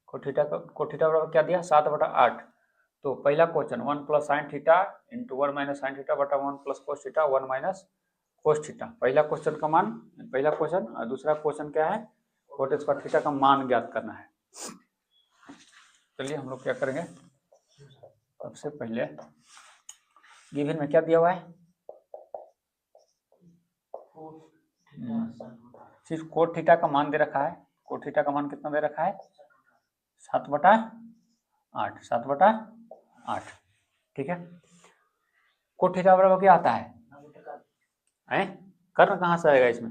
Coat theta बराबर क्या दिया 7/8। तो पहला question 1 plus sine theta into 1 minus sine theta बटा 1 plus cos theta 1 minus cos theta. पहला क्वेश्चन का मान, पहला क्वेश्चन। और दूसरा क्वेश्चन क्या है, कोट स्क्वायर थीटा का मान ज्ञात करना है। चलिए हम लोग क्या करेंगे, सबसे पहले गिवन में क्या दिया हुआ है, सिर्फ कोट थीटा का मान दे रखा है। कोट थीटा का मान कितना दे रखा है 7/8, 7/8, ठीक है। कोट थीटा बराबर क्या आता है, कर्ण कहाँ से आएगा इसमें,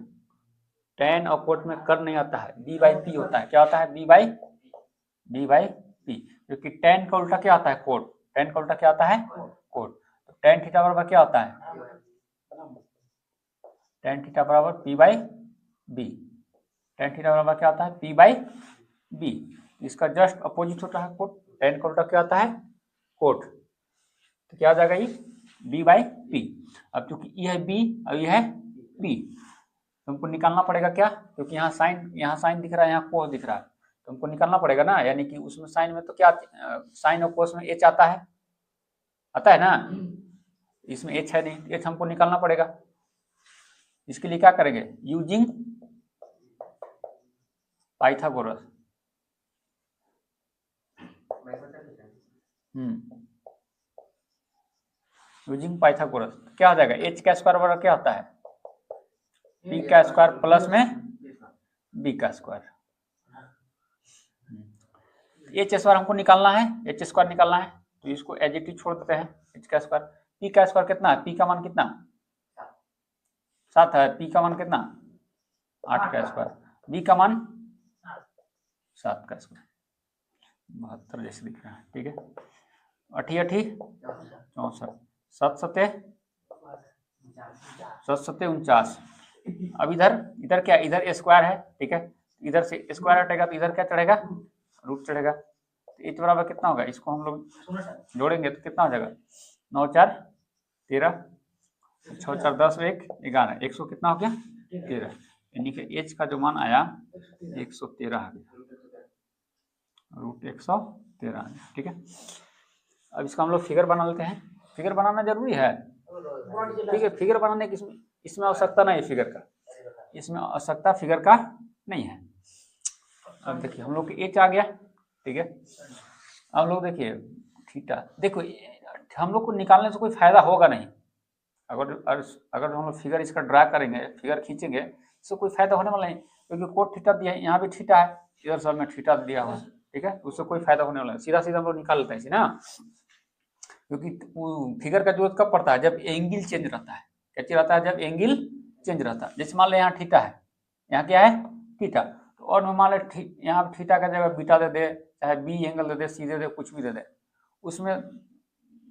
tan और कोट में कर्ण नहीं आता है, b/p होता है। क्या होता है b/p, क्योंकि tan का उल्टा क्या आता है कोट, tan का उल्टा क्या आता है कोट। तो tan थीटा बराबर क्या होता है, tan थीटा बराबर p/b, tan थीटा बराबर क्या होता है p/b। इसका जस्ट अपोजिट होता है कोट, tan का उल्टा क्या आता है कोट। तो क्या आ जाएगा ये b/p। अब क्योंकि ये है b और ये है p, तुमको निकालना पड़ेगा क्या, क्योंकि यहाँ साइन दिख रहा है, यहाँ कोस दिख रहा है, तुमको निकालना पड़ेगा ना। यानी कि उसमें साइन में तो क्या, साइन और कोस में h आता है ना, इसमें h है नहीं, h हमको निकालना पड़ेगा। इसके लिए क्या करेंगे, यूजिंग पाइथागोरस। यूजिंग पाइथागोरस क्या हो जाएगा, h का स्क्वायर बराबर क्या होता है p का स्क्वायर प्लस में b का स्क्वायर। h स्क्वायर हमको निकालना है, h स्क्वायर निकालना है, तो इसको एज इट इज छोड़ देते हैं। h का स्क्वायर, p का स्क्वायर कितना है, p का मान कितना 7 है, p का मान कितना 8 का स्क्वायर, b का मान 7 का स्क्वायर, 72 जैसे दिख रहा है, ठीक है। 8 64, 7 7 49। अब इधर क्या, इधर स्क्वायर है, ठीक है, इधर से स्क्वायर हटेगा तो इधर क्या चढ़ेगा, रूट चढ़ेगा। तो h बराबर कितना होगा, इसको हम लोग जोड़ेंगे तो कितना हो जाएगा 9 4 13, 6 4 10 1 11, 100 कितना हो गया 13, यानी कि h का जो मान आया 113 आ गया, रूट 113 आ गया, ठीक है। अब इसका हम लोग फिगर बना लेते हैं। फिगर बनाना जरूरी है, ठीक है। फिगर बनाने की इसमें आवश्यकता नहीं है, फिगर का इसमें आवश्यकता फिगर का नहीं है। अब देखिए हम लोग एच आ गया, ठीक है। अब लोग देखिए थीटा, देखो हम लोग को निकालने से कोई फायदा होगा नहीं। अगर हम लोग फिगर इसका ड्रा करेंगे, फिगर खींचेंगे, इससे कोई फायदा होने वाला नहीं, क्योंकि कोट थीटा दिया है, यहाँ भी थीटा है, इधर सब में थीटा दिया हुआ है, ठीक है। उससे कोई फायदा होने वाला है, सीधा सीधा हम लोग निकाल लेते हैं इसे ना। क्योंकि फिगर का जरूरत कब पड़ता है, जब एंगल चेंज रहता है। क्या चीज रहता है, जब एंगल चेंज रहता है। जैसे मान लो यहाँ थीटा है, यहाँ क्या है थीटा, तो और मान लो यहाँ थीटा का जगह बीटा दे दे, चाहे बी एंगल दे दे, सी दे दे, कुछ भी दे दे, उसमें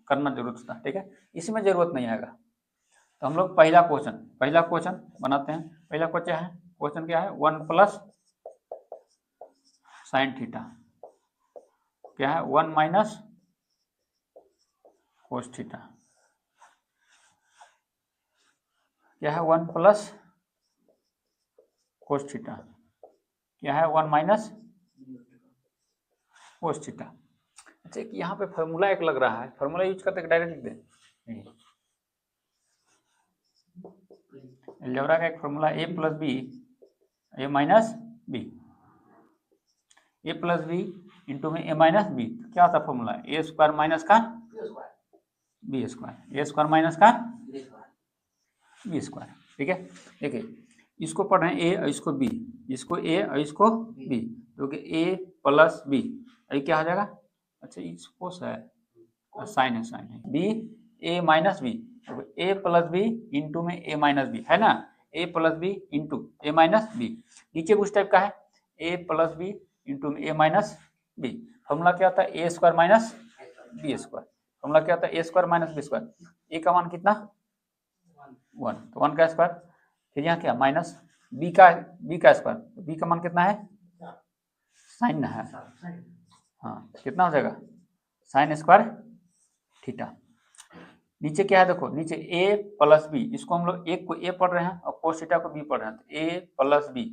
करना जरूरत होता है, ठीक है। इसमें जरूरत नहीं आएगा। तो हम लोग पहला क्वेश्चन बनाते हैं। पहला क्वेश्चन क्या है 1 प्लस साइन थीटा, क्या है 1 माइनस कोस थीटा, क्या है 1 प्लस कोस थीटा, क्या है 1 माइनस कोस थीटा। अच्छा यहाँ पे फॉर्मूला एक लग रहा है, फॉर्मूला यूज करते डायरेक्ट लिख दें। अलजेब्रा का एक formula a plus b a minus b, a plus b into में ए माइनस बी, क्या होता है फॉर्मूला ए स्क्वायर माइनस का b square, a square minus का बी स्क्वायर, ठीक है। देखिए इसको पढ़ रहे हैं ए और इसको बी, इसको ए और इसको बी, क्योंकि ए प्लस बी ये क्या हो जाएगा, अच्छा इसको साइन है B a minus b, a plus b into में ए माइनस बी है ना, ए प्लस बी इंटू ए माइनस बी। नीचे उस टाइप का है ए प्लस बी इंटू में ए माइनस बी। फॉर्मूला क्या होता है A square minus B square, formula क्या होता है A square minus B square. A का मान कितना 1, तो 1 का स्क्वायर, फिर यहाँ क्या माइनस बी का स्क्वायर, बी का मान कितना है साइन है, हाँ कितना हो जाएगा साइन स्क्वायर थीटा। नीचे क्या है देखो, नीचे a प्लस बी, इसको हम लोग एक को a पढ़ रहे हैं और कोस थीटा को b पढ़ रहे हैं, तो a प्लस बी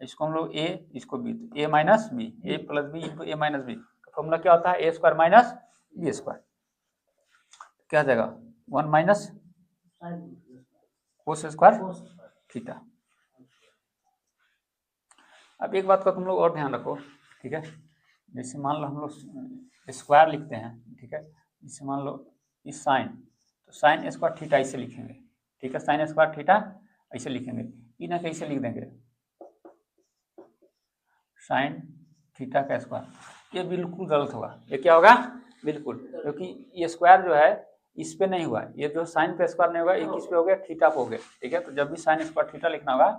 इसको हम लोग ए, इसको बी, तो ए minus b, a plus b into A minus B का फॉर्मूला क्या होता है, A square minus B square. क्या आ जाएगा 1 माइनस कोस स्क्वायर थीटा। अब एक बात का तुम लोग और ध्यान रखो, ठीक है, जैसे मान लो हम लोग स्क्वायर लिखते हैं, ठीक है, जैसे मान लो इस साइन, तो साइन स्क्वायर थीटा ऐसे लिखेंगे, ठीक है, साइन स्क्वायर थीटा ऐसे लिखेंगे, इन्हें कैसे लिख देंगे साइन थीटा का स्क्वायर, ये बिल्कुल गलत होगा। ये क्या होगा, बिल्कुल, क्योंकि ये स्क्वायर जो है इस पे नहीं हुआ, ये जो साइन पे स्क्वायर नहीं होगा, ये किस पे हो गया, थीटा पे हो गया, ठीक है। तो जब भी साइन स्क्वायर थीटा लिखना होगा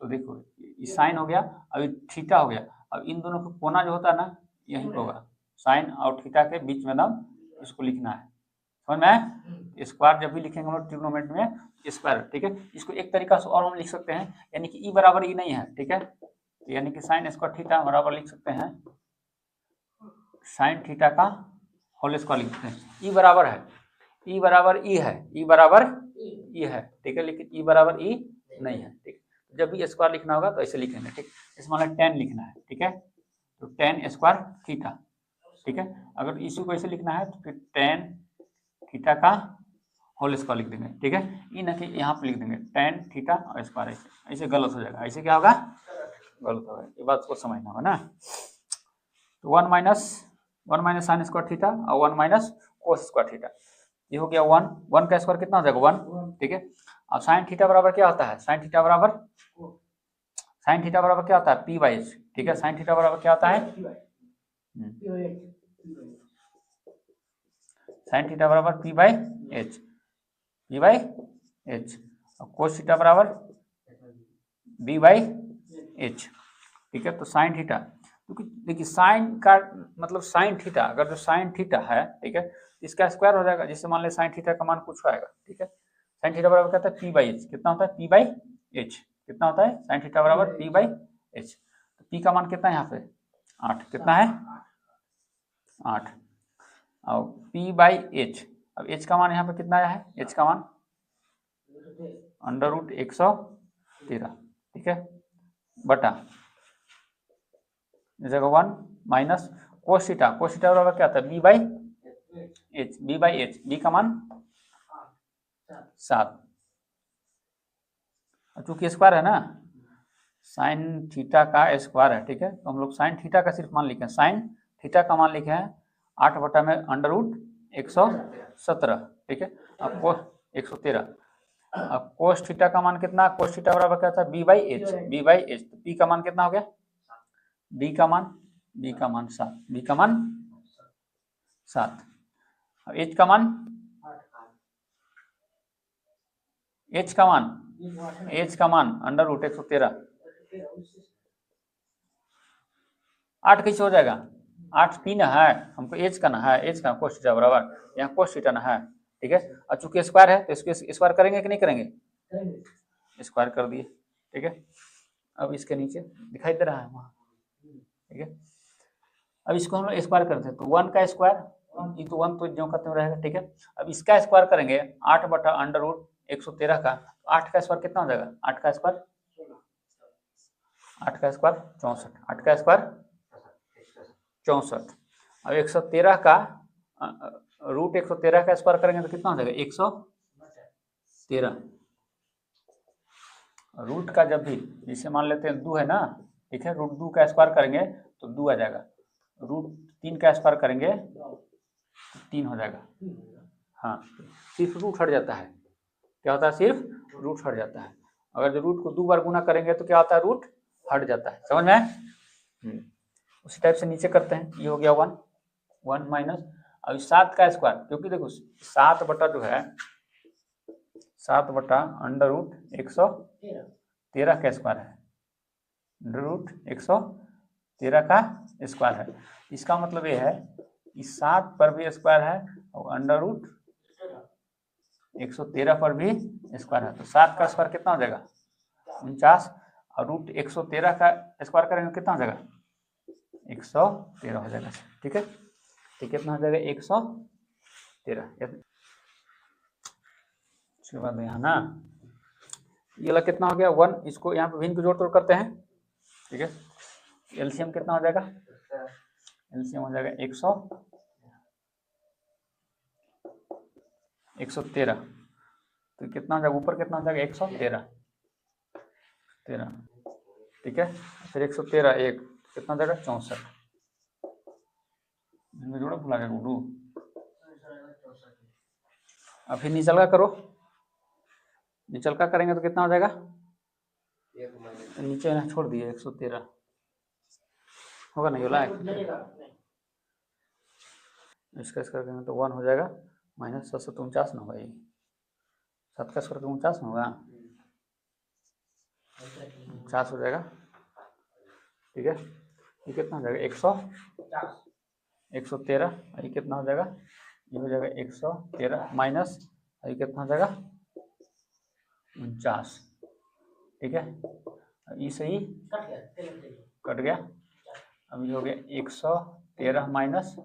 तो देखो ये साइन हो गया, अभी थीटा हो गया, अब इन दोनों का कोना जो होता है ना यहीं पे होगा, साइन और थीटा के बीच में ना इसको लिखना है, समझ में आया। स्क्वायर जब भी लिखेंगे हम लोग ट्रिग्नोमेट्री में स्क्वायर, ठीक है। इसको एक तरीका से और हम लिख सकते हैं, यानी कि ई बराबर ई नहीं है, ठीक है, तो यानी कि साइन स्क्वायर थीटा बराबर लिख सकते हैं साइन थीटा का होल स्क्वायर लिख सकते हैं। ई बराबर है, ई बराबर ई है, ई बराबर ई है, ठीक है, लेकिन ई बराबर ई नहीं है, ठीक है। जब भी स्क्वायर लिखना होगा तो ऐसे लिखेंगे, ठीक, इसमें मतलब 10 लिखना है, ठीक है, तो 10 स्क्वायर थीटा, ठीक है। अगर इसी को ऐसे लिखना है तो फिर 10 थीटा का होल स्क्वायर लिख देंगे, ठीक है, ई ना कि यहाँ पे लिख देंगे 10 थीटा और स्क्वायर, ऐसे ऐसे गलत हो जाएगा, ऐसे क्या होगा, गलत होगा, ये बात को समझना होगा ना। तो 1 माइनस साइन स्क्वायर थीटा और 1 माइनस कोस स्क्वायर थीटा, ये हो गया 1, 1 का स्क्वायर कितना हो जाएगा 1, ठीक है। अब साइन थीटा बराबर क्या होता है, साइन थीटा बराबर क्या होता है, पी बाई एच, ठीक है, साइन थीटा बराबर क्या होता है, साइन थीटा बराबर P by H, P by H, और कोस थीटा बराबर बी बाई एच, ठीक है। तो साइन थीटा, क्योंकि देखिए साइन का मतलब साइन थीटा, अगर जो साइन थीटा है, ठीक है, इसका स्क्वायर हो जाएगा, जिससे मान ले साइन थीटा का मान कुछ आएगा, ठीक है, साइन थीटा बराबर क्या होता है पी बाई एच, कितना होता है पी बाई एच, कितना होता है साइन थीटा बराबर पी बाई एच, तो पी का मान कितना है यहाँ पे 8, कितना है 8, और पी बाई एच, अब एच का मान यहाँ पे कितना आया है, एच का मान अंडर रूट 113, ठीक है, बटा जगह 1 माइनस कोस थीटा बराबर क्या होता है b by h, b by h, b का मान 7, चूंकि स्क्वायर है ना, साइन थीटा का स्क्वायर है, ठीक है, तो हम लोग साइन थीटा का सिर्फ मान लिखे हैं, साइन थीटा का मान लिखे हैं 8 बटा में अंडर रूट 117, ठीक है, अब 113, अब कोस थीटा का मान कितना, कोस थीटा बराबर क्या था b by h, b by h, तो पी का मान कितना हो गया, बी का मान 7, बी का मान 7, अब एच का मान अंडर रूट 113, 8 कैसे हो जाएगा, 8 पी ना है, हमको एच का ना है, एच का कोस थीटा बराबर यहाँ कोस थीटा ना है, ठीक है, और चूंकि स्क्वायर है तो इसको स्क्वायर करेंगे कि नहीं करेंगे, स्क्वायर कर दिए, ठीक है। अब इसके नीचे दिखाई दे रहा है वहाँ, ठीक है, अब इसको हम लोग स्क्वायर करते हैं, तो 1 का स्क्वायर इंटू 1 तो जो का त्यों रहेगा, ठीक है। अब इसका स्क्वायर करेंगे 8 बटा अंडर रूट 113 का, 8 का स्क्वायर कितना हो जाएगा, 8 का स्क्वायर 64, 8 का स्क्वायर 64, अब 113 का रूट 113 का स्क्वायर करेंगे तो कितना हो जाएगा 113, रूट का जब भी जिसे मान लेते हैं 2 है ना, ठीक है, रूट 2 का स्क्वायर करेंगे तो 2 आ जाएगा, रूट 3 का स्क्वायर करेंगे तो 3 हो जाएगा, हाँ, सिर्फ रूट हट जाता है, क्या होता है सिर्फ रूट हट जाता है, अगर जो रूट को 2 बार गुना करेंगे तो क्या होता है रूट हट जाता है, समझ में उसी टाइप से नीचे करते हैं, ये हो गया 1 माइनस, अब 7 का स्क्वायर, क्योंकि देखो 7 बटा जो है 7 बटा अंडर रूट 113 का स्क्वायर है, अंडर रूट 113 का स्क्वायर है, इसका मतलब ये है कि 7 पर भी स्क्वायर है और अंडर रूट 113 पर भी स्क्वायर है, तो 7 का स्क्वायर कितना हो जाएगा 49, और रूट 113 का स्क्वायर करेंगे कितना हो जाएगा 113 हो जाएगा, ठीक है, ठीक, कितना हो जाएगा 113, उसके बाद यहाँ ना ये वाला कितना हो गया 1, इसको यहाँ पे भिन्न को जोड़ तोड़ करते हैं, ठीक है। एलसीएम कितना हो जाएगा, एलसीएम हो जाएगा 113, तो कितना हो जाएगा ऊपर कितना हो जाएगा 113, ठीक है। फिर 113 एक कितना हो जाएगा 64, जोड़ा भुला गया गुडू। अब फिर निचल का करो, निचल का करेंगे तो कितना हो जाएगा, तो नीचे ना छोड़ दिए 113 होगा नहीं होला, इसका करेंगे तो 1 हो जाएगा माइनस 749 ना भाई, 7 का स्क्वायर 49 होगा, 50 हो जाएगा, ठीक है। ये कितना हो जाएगा 113, ये कितना हो जाएगा, ये हो जाएगा 113 माइनस ये कितना हो जाएगा 49, ठीक है। ये सही कट गया, अब ये हो गया 113 माइनस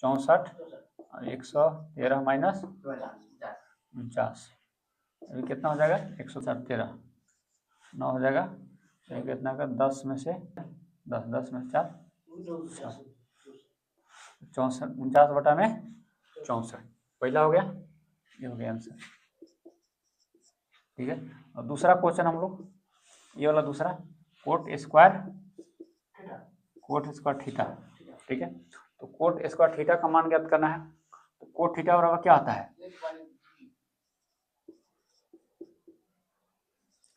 64 और 113 माइनस 49, अभी कितना हो जाएगा 113 9 हो जाएगा, तो ये कितना का 10 में से 10 में 4 64, 49 बटा में 64 पहला हो गया, ये हो गया आंसर, ठीक है। और दूसरा क्वेश्चन हम लोग ये वाला दूसरा कोट स्क्वायर थीटा, ठीक है। तो कोट स्क्वायर थीटा का मान ज्ञात करना है, तो कोट थीटा बराबर क्या आता है,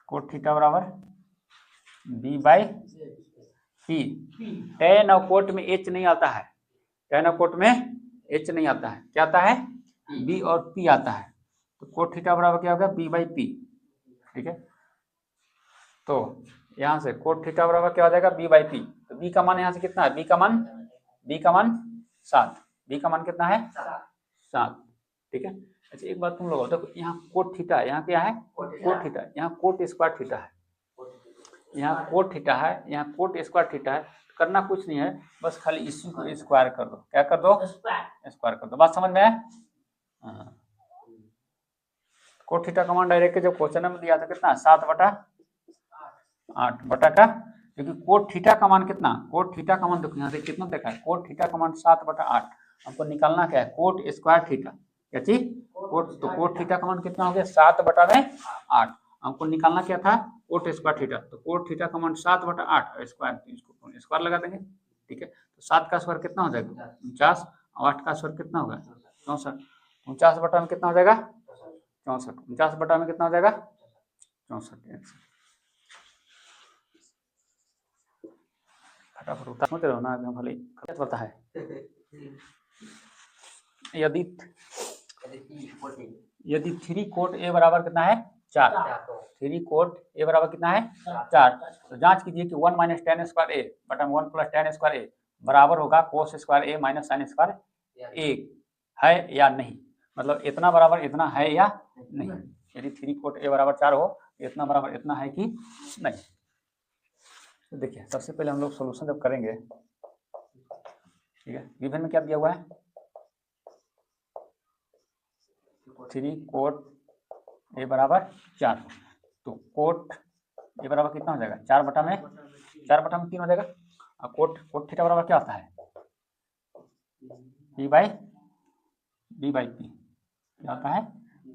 कोट थीटा बराबर बी बाई पी, टेन और कोट में एच नहीं आता है, टेन और कोट में एच नहीं आता है, क्या आता है बी और पी आता है, तो कोट थीटा बराबर क्या होगा बी बाई पी, ठीक है। तो यहाँ से कोट थीटा बराबर क्या हो जाएगा बी बाई पी, तो बी का मान यहाँ से कितना है, बी का मान 7, बी का मान कितना है 7, ठीक है। अच्छा एक बात तुम लोग देखो, यहाँ कोट थीटा है, यहाँ क्या है कोट थीटा, यहाँ कोट स्क्वायर थीटा है, यहाँ कोट थीटा है, यहाँ कोट स्क्वायर थीटा है, करना कुछ नहीं है, बस खाली इसी को स्क्वायर कर दो, क्या कर दो स्क्वायर कर दो, बात समझ में है। कोट थीटा का मान डायरेक्ट जब क्वेश्चन में दिया था कितना 7/8 बटा का, क्योंकि कोट थीटा का मान कितना, कोट थीटा का मान देखो यहाँ से कितना देखा है, कोट थीटा का मान 7/8, हमको निकालना क्या है कोट स्क्वायर थीटा, क्या चीज कोट, तो कोट थीटा का मान कितना हो गया 7/8, हमको निकालना क्या था कोट स्क्वायर थीटा, तो कोट थीटा का मान 7/8 स्क्वायर, तो इसको स्क्वायर लगा देंगे, ठीक है। तो 7 का स्क्वायर कितना हो जाएगा 49, और 8 का स्क्वायर कितना होगा 64, 49 बटा में कितना हो जाएगा 64, 49 बटा में कितना हो जाएगा 64, फटाफट उतार मत रहो ना, एकदम खाली पता है। यदि 3 कोट ए बराबर कितना है 4, 3 कोट ए बराबर कितना है 4, तो जांच कीजिए कि 1 माइनस टेन स्क्वायर ए बटा 1 प्लस टेन स्क्वायर ए बराबर होगा कोस square A minus sign square ए है या नहीं, मतलब इतना बराबर इतना है या नहीं। यदि 3 कोट ए बराबर 4 हो, इतना बराबर इतना है कि नहीं। तो देखिए सबसे पहले हम लोग सोल्यूशन जब करेंगे, ठीक है, गिवन में क्या दिया हुआ है 3 कोट ए बराबर 4, तो कोट ए बराबर कितना हो जाएगा 4 बटा में 3 हो जाएगा, और कोट थीटा बराबर क्या होता है बी बाई पी, क्या होता है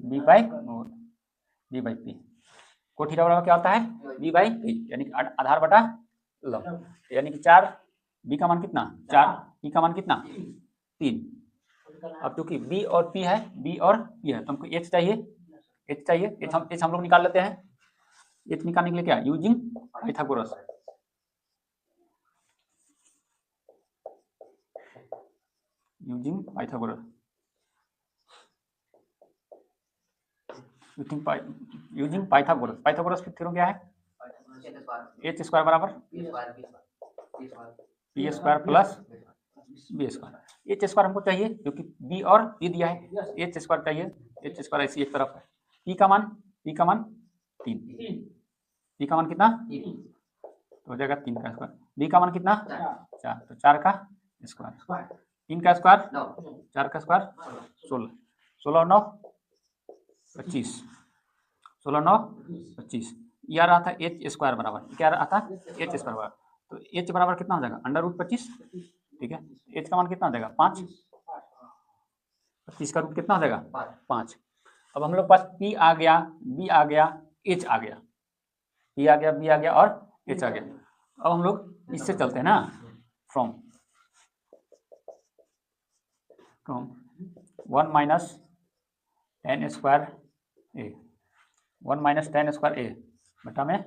b by p, cot theta बराबर क्या होता है बी बाई पी, यानी कि आधार बटा लंब, यानी कि 4, बी का मान कितना 4, पी का मान कितना 3। अब क्योंकि बी और पी है, बी और पी है, तो हमको एच चाहिए, एच हम लोग निकाल लेते हैं। एच निकालने के लिए क्या यूजिंग पाइथागोरस, यूजिंग पाइथागोरस की थ्योरम क्या है एच स्क्वायर बराबर p square plus b square. H square हमको चाहिए क्योंकि बी और पी दिया है, एच स्क्वायर चाहिए, एच स्क्वायर ऐसी एक तरफ है। पी का मान 3, पी का मान कितना तो हो जाएगा 3 का स्क्वायर, बी का मान कितना 4, तो 4 का स्क्वायर, 3 का स्क्वायर 4 का स्क्वायर 16, 16 9 25, 16 9 25, ये आ रहा था एच स्क्वायर बराबर, क्या आता है एच स्क्वायर बराबर, तो एच बराबर कितना हो जाएगा √25, ठीक है। एच का मान कितना हो जाएगा 5, 25 का रूट कितना हो जाएगा 5। अब हम लोग पास पी आ गया, बी आ गया, एच आ गया, पी आ गया, बी आ गया और एच आ गया। अब हम लोग इससे चलते हैं ना, from 1 minus ten square A, 1 minus ten square A बटा में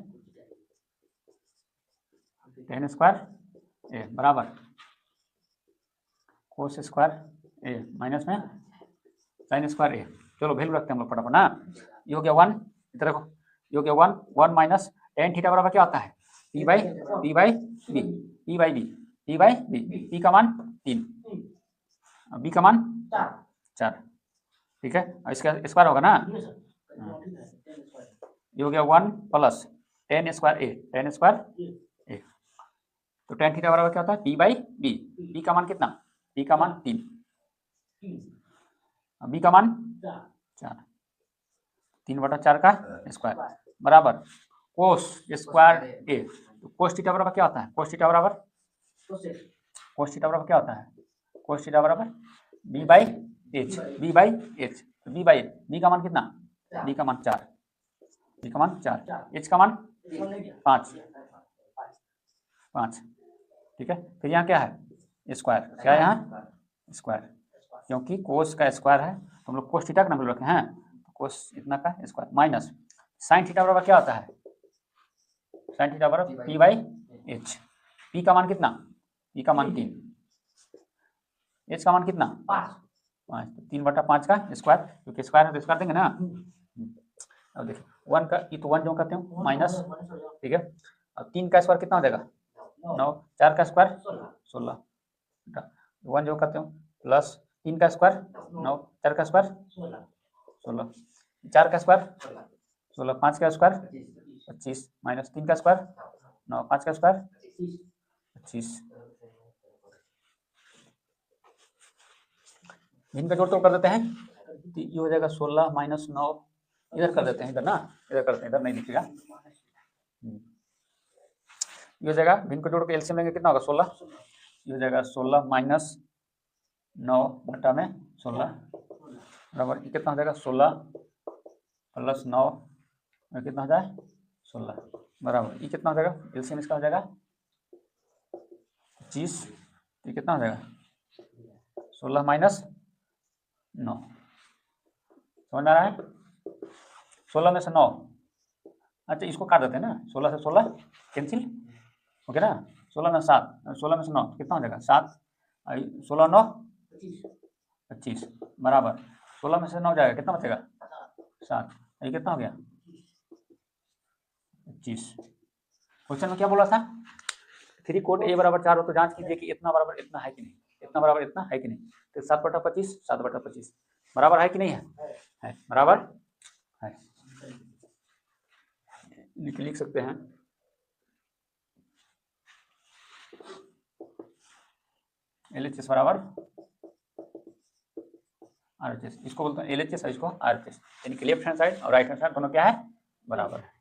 टेन स्क्वायर ए बराबर कोस स्क्वायर ए माइनस में साइन स्क्वायर ए। चलो वैल्यू रखते हैं हम लोग फटाफट ना। ये हो गया 1, इधर देखो ये हो गया 1 माइनस टेन थीटा बराबर क्या होता है p by b, p by b, p का मान 3, बी का मान 4, ठीक है। और इसका स्क्वायर होगा ना, ये हो गया 1 प्लस टेन स्क्वायर ए, तो टेन थीटा बराबर क्या होता है पी बाई बी, पी का मान कितना, पी का मान 3, बी का मान 4, 3/4 का स्क्वायर बराबर कोस स्क्वायर ए। तो कोस थीटा बराबर क्या होता है, कोस थीटा बराबर क्या होता है, कोस थीटा बराबर बी बाई एच, बी का मान कितना, बी का मान 4, एच का मान 5, ठीक है। फिर यहाँ क्या है स्क्वायर, क्या है यहाँ स्क्वायर, क्योंकि कोस का स्क्वायर है तो हम लोग कोस थीटा का नाम रखे हैं, कोस इतना का स्क्वायर माइनस साइन थीटा बराबर क्या होता है, साइन थीटा बराबर पी बाई एच, पी का मान कितना, पी का मान 3, एच का मान कितना 5, तो 3/5 का स्क्वायर, क्योंकि स्क्वायर है तो स्क्वायर देंगे ना। अब देखिए 1 का ये तो 1 जो करते हो माइनस, ठीक है। अब 3 का स्क्वायर कितना हो जाएगा 9, 4 का स्क्वायर 16, 1 जो करते हो प्लस 3 का स्क्वायर 9, 4 का स्क्वायर 16, 4 का स्क्वायर 16, 5 का स्क्वायर 25 माइनस 3 का स्क्वायर 9, 5 का स्क्वायर 25। इनका जोड़ तो कर देते हैं, तो ये हो जाएगा 16 माइनस 9, इधर कर देते हैं, इधर ना इधर करते हैं, इधर नहीं दिखेगा। ये हो जाएगा भिन्न को जोड़ के एलसीएम लेंगे कितना होगा 16, ये हो जाएगा 16 माइनस 9 बटा में 16 बराबर ये कितना हो जाएगा 16 प्लस 9 में कितना हो जाए 16 बराबर ये कितना हो जाएगा एलसीएम इसका हो जाएगा 25, ये कितना हो जाएगा 16 माइनस 9, समझ आ रहा है 16 में से 9, अच्छा इसको काट देते हैं ना, 16 से 16 कैंसिल ओके ना, 16 में 7, 16 में से 9 कितना हो जाएगा 7, 16 9 25 बराबर 16 में से 9 जाएगा कितना बचेगा 7, ये कितना हो गया 25। क्वेश्चन में क्या बोला था 3 कोट ए बराबर 4 हो तो जांच कीजिए कि इतना बराबर इतना है कि नहीं, इतना बराबर इतना है कि नहीं, तो 7/25 7/25 बराबर है कि नहीं है बराबर है, लिख सकते हैं LHS बराबर RHS, इसको बोलते हैं LHS और इसको RHS, यानी कि लेफ्ट हैंड साइड और राइट हैंड साइड दोनों क्या है बराबर है।